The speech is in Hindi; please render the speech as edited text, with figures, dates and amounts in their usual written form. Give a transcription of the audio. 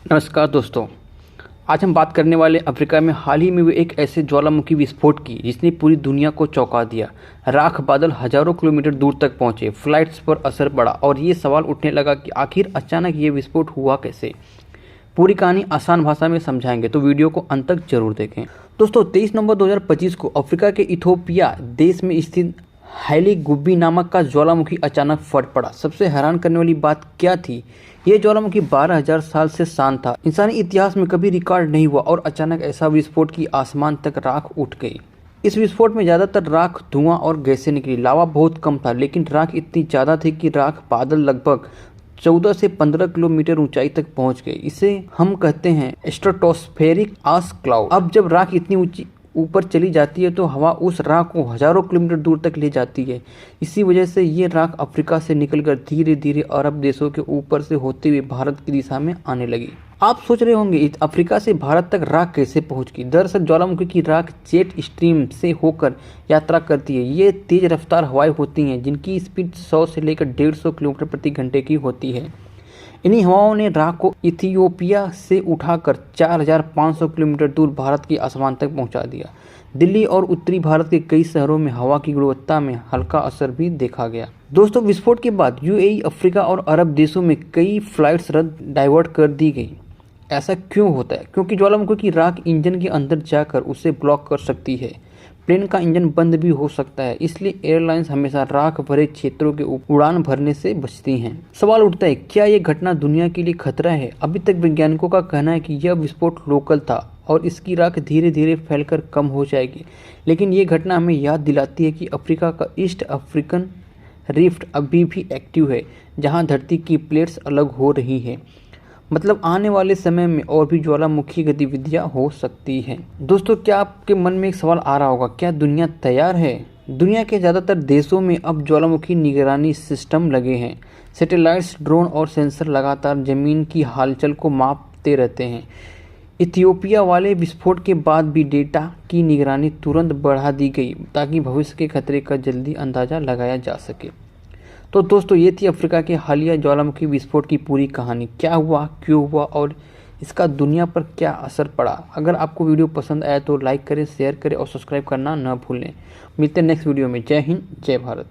नमस्कार दोस्तों। आज हम बात करने वाले अफ्रीका में हाल ही में हुए एक ऐसे ज्वालामुखी विस्फोट की जिसने पूरी दुनिया को चौंका दिया। राख बादल हजारों किलोमीटर दूर तक पहुंचे, फ्लाइट्स पर असर पड़ा और ये सवाल उठने लगा कि आखिर अचानक ये विस्फोट हुआ कैसे। पूरी कहानी आसान भाषा में समझाएंगे तो वीडियो को अंत तक जरूर देखें। दोस्तों 23 नवंबर 2025 को अफ्रीका के इथियोपिया देश में स्थित हैली गुब्बी नामक का ज्वालामुखी अचानक फट पड़ा। सबसे हैरान करने वाली बात क्या थी, ये ज्वालामुखी 12,000 साल से शांत था। इंसानी इतिहास में कभी रिकॉर्ड नहीं हुआ और अचानक ऐसा विस्फोट की आसमान तक राख उठ गई। इस विस्फोट में ज्यादातर राख, धुआं और गैसें निकली। लावा बहुत कम था लेकिन राख इतनी ज्यादा थी कि राख बादल लगभग 14 से 15 किलोमीटर ऊंचाई तक पहुंच गए। इसे हम कहते हैं स्ट्रेटोस्फेरिक आस क्लाउड। अब जब राख इतनी ऊंची ऊपर चली जाती है तो हवा उस राख को हजारों किलोमीटर दूर तक ले जाती है। इसी वजह से ये राख अफ्रीका से निकलकर धीरे धीरे अरब देशों के ऊपर से होते हुए भारत की दिशा में आने लगी। आप सोच रहे होंगे अफ्रीका से भारत तक राख कैसे पहुंच गई। दरअसल ज्वालामुखी की राख जेट स्ट्रीम से होकर यात्रा करती है। ये तेज रफ्तार हवाएं होती हैं जिनकी स्पीड 100 से लेकर 150 किलोमीटर प्रति घंटे की होती है। इन्हीं हवाओं ने राख को इथियोपिया से उठाकर 4,500 किलोमीटर दूर भारत के आसमान तक पहुंचा दिया। दिल्ली और उत्तरी भारत के कई शहरों में हवा की गुणवत्ता में हल्का असर भी देखा गया। दोस्तों विस्फोट के बाद यूएई, अफ्रीका और अरब देशों में कई फ्लाइट्स डाइवर्ट कर दी गई। ऐसा क्यों होता है? क्योंकि ज्वालामुखी की राख इंजन के अंदर जाकर उसे ब्लॉक कर सकती है। प्लेन का इंजन बंद भी हो सकता है, इसलिए एयरलाइंस हमेशा राख भरे क्षेत्रों के उड़ान भरने से बचती हैं। सवाल उठता है, क्या ये घटना दुनिया के लिए खतरा है? अभी तक वैज्ञानिकों का कहना है कि यह विस्फोट लोकल था और इसकी राख धीरे धीरे फैलकर कम हो जाएगी। लेकिन ये घटना हमें याद दिलाती है कि अफ्रीका का ईस्ट अफ्रीकन रिफ्ट अभी भी एक्टिव है, जहाँ धरती की प्लेट्स अलग हो रही है। मतलब आने वाले समय में और भी ज्वालामुखी गतिविधियां हो सकती हैं। दोस्तों क्या आपके मन में एक सवाल आ रहा होगा, क्या दुनिया तैयार है? दुनिया के ज़्यादातर देशों में अब ज्वालामुखी निगरानी सिस्टम लगे हैं। सैटेलाइट्स, ड्रोन और सेंसर लगातार जमीन की हलचल को मापते रहते हैं। इथियोपिया वाले विस्फोट के बाद भी डेटा की निगरानी तुरंत बढ़ा दी गई ताकि भविष्य के खतरे का जल्दी अंदाज़ा लगाया जा सके। तो दोस्तों ये थी अफ्रीका के हालिया ज्वालामुखी विस्फोट की पूरी कहानी। क्या हुआ, क्यों हुआ और इसका दुनिया पर क्या असर पड़ा। अगर आपको वीडियो पसंद आया तो लाइक करें, शेयर करें और सब्सक्राइब करना न भूलें। मिलते हैं नेक्स्ट वीडियो में। जय हिंद, जय भारत।